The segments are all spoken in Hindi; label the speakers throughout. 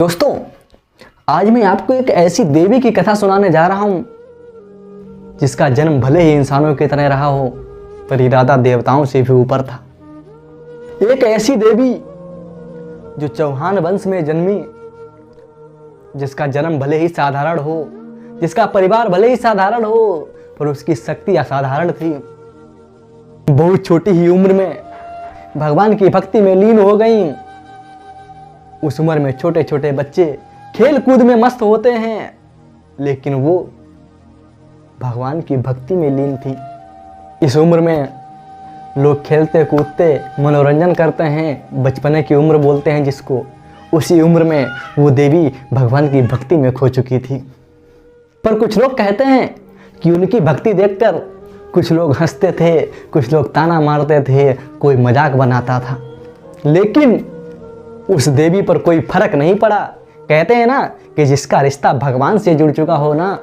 Speaker 1: दोस्तों, आज मैं आपको एक ऐसी देवी की कथा सुनाने जा रहा हूं जिसका जन्म भले ही इंसानों की तरह रहा हो, पर इरादा देवताओं से भी ऊपर था। एक ऐसी देवी जो चौहान वंश में जन्मी, जिसका जन्म भले ही साधारण हो, जिसका परिवार भले ही साधारण हो, पर उसकी शक्ति असाधारण थी। बहुत छोटी ही उम्र में भगवान की भक्ति में लीन हो गई। उस उम्र में छोटे छोटे बच्चे खेल कूद में मस्त होते हैं, लेकिन वो भगवान की भक्ति में लीन थी। इस उम्र में लोग खेलते कूदते मनोरंजन करते हैं, बचपने की उम्र बोलते हैं जिसको। उसी उम्र में वो देवी भगवान की भक्ति में खो चुकी थी। पर कुछ लोग कहते हैं कि उनकी भक्ति देखकर कुछ लोग हंसते थे, कुछ लोग ताना मारते थे, कोई मजाक बनाता था, लेकिन उस देवी पर कोई फर्क नहीं पड़ा। कहते हैं ना कि जिसका रिश्ता भगवान से जुड़ चुका हो ना,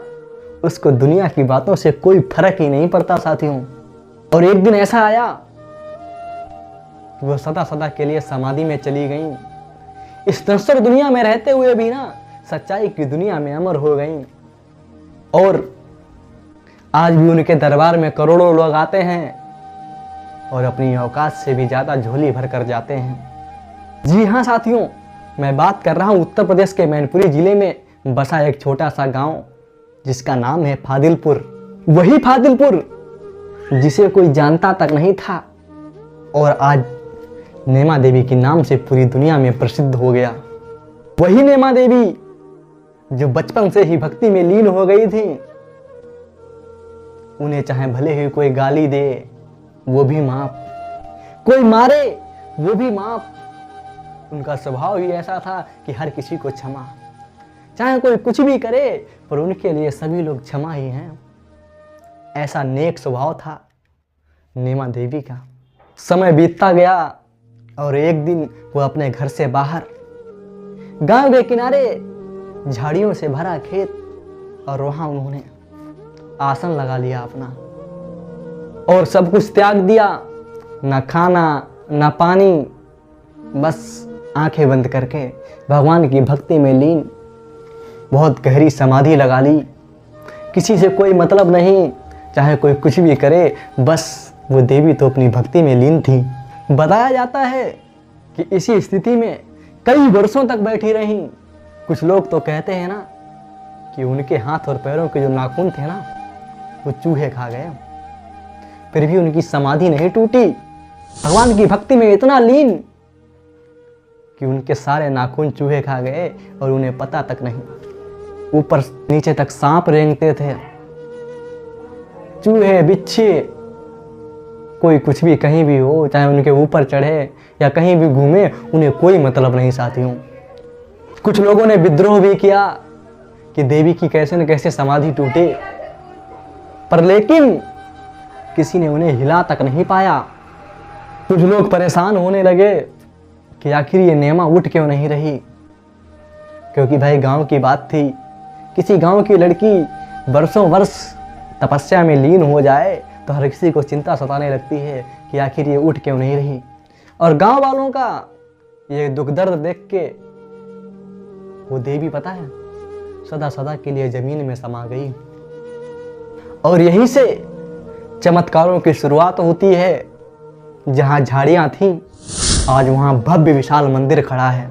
Speaker 1: उसको दुनिया की बातों से कोई फर्क ही नहीं पड़ता साथियों। और एक दिन ऐसा आया कि वो सदा सदा के लिए समाधि में चली गई। इस नश्वर दुनिया में रहते हुए भी ना सच्चाई की दुनिया में अमर हो गई। और आज भी उनके दरबार में करोड़ों लोग आते हैं और अपनी औकात से भी ज्यादा झोली भर कर जाते हैं। जी हाँ साथियों, मैं बात कर रहा हूँ उत्तर प्रदेश के मैनपुरी जिले में बसा एक छोटा सा गांव जिसका नाम है फादिलपुर। वही फादिलपुर जिसे कोई जानता तक नहीं था और आज नेमा देवी के नाम से पूरी दुनिया में प्रसिद्ध हो गया। वही नेमा देवी जो बचपन से ही भक्ति में लीन हो गई थी। उन्हें चाहे भले ही कोई गाली दे वो भी माफ, कोई मारे वो भी माफ। उनका स्वभाव ही ऐसा था कि हर किसी को क्षमा, चाहे कोई कुछ भी करे पर उनके लिए सभी लोग क्षमा ही हैं। ऐसा नेक स्वभाव था नेमा देवी का। समय बीतता गया और एक दिन वो अपने घर से बाहर गांव के किनारे झाड़ियों से भरा खेत, और वहां उन्होंने आसन लगा लिया अपना और सब कुछ त्याग दिया। न खाना न पानी, बस आंखें बंद करके भगवान की भक्ति में लीन बहुत गहरी समाधि लगा ली। किसी से कोई मतलब नहीं, चाहे कोई कुछ भी करे, बस वो देवी तो अपनी भक्ति में लीन थी। बताया जाता है कि इसी स्थिति में कई वर्षों तक बैठी रहीं। कुछ लोग तो कहते हैं ना कि उनके हाथ और पैरों के जो नाखून थे ना वो चूहे खा गए, फिर भी उनकी समाधि नहीं टूटी। भगवान की भक्ति में इतना लीन कि उनके सारे नाखून चूहे खा गए और उन्हें पता तक नहीं। ऊपर नीचे तक सांप रेंगते थे, चूहे बिच्छे, कोई कुछ भी कहीं भी हो, चाहे उनके ऊपर चढ़े या कहीं भी घूमे, उन्हें कोई मतलब नहीं साथियों। कुछ लोगों ने विद्रोह भी किया कि देवी की कैसे न कैसे समाधि टूटे, पर लेकिन किसी ने उन्हें हिला तक नहीं पाया। कुछ लोग परेशान होने लगे कि आखिर ये नेमा उठ क्यों नहीं रही, क्योंकि भाई गांव की बात थी। किसी गांव की लड़की वर्षों वर्ष तपस्या में लीन हो जाए तो हर किसी को चिंता सताने लगती है कि आखिर ये उठ क्यों नहीं रही। और गांव वालों का ये दुख दर्द देख के वो देवी पता है सदा सदा के लिए जमीन में समा गई। और यहीं से चमत्कारों की शुरुआत होती है। जहां झाड़ियां थीं, आज वहां भव्य विशाल मंदिर खड़ा है।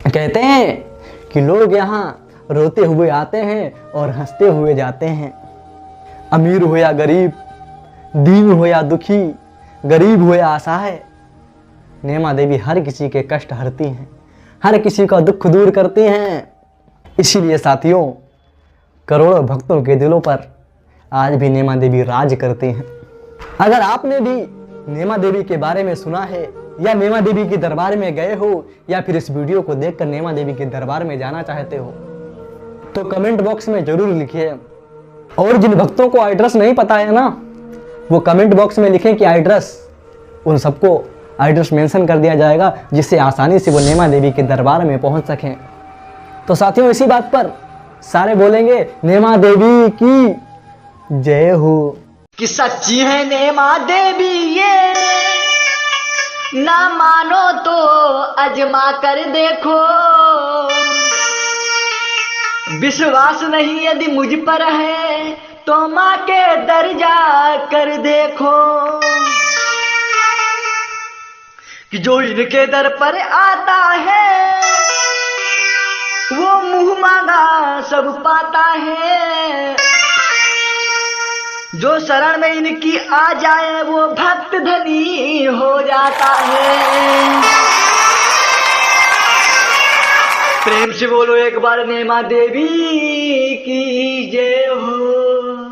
Speaker 1: कहते हैं कि लोग यहाँ रोते हुए आते हैं और हंसते हुए जाते हैं। अमीर हो या गरीब, दीन हो या दुखी, गरीब हो या असहाय, नेमा देवी हर किसी के कष्ट हरती हैं, हर किसी का दुख दूर करती हैं। इसीलिए साथियों, करोड़ों भक्तों के दिलों पर आज भी नेमा देवी राज करती हैं। अगर आपने भी नेमा देवी के बारे में सुना है या नेमा देवी के दरबार में गए हो या फिर इस वीडियो को देखकर नेमा देवी के दरबार में जाना चाहते हो तो कमेंट बॉक्स में जरूर लिखिए। और जिन भक्तों को एड्रेस नहीं पता है ना, वो कमेंट बॉक्स में लिखें कि एड्रेस, उन सबको एड्रेस मेंशन कर दिया जाएगा जिससे आसानी से वो नेमा देवी के दरबार में पहुंच सकें। तो साथियों, इसी बात पर सारे बोलेंगे नेमा देवी की जय हो।
Speaker 2: कि सच्ची है नेमा देवी ये, ना मानो तो अजमा कर देखो, विश्वास नहीं यदि मुझ पर है तो माँ के दर जा कर देखो, कि जो इनके दर पर आता है वो मुंह मांगा सब पाता है, जो शरण में इनकी आ जाए वो भक्त धनी हो जाता है। प्रेम से बोलो एक बार नेमा देवी की जय हो।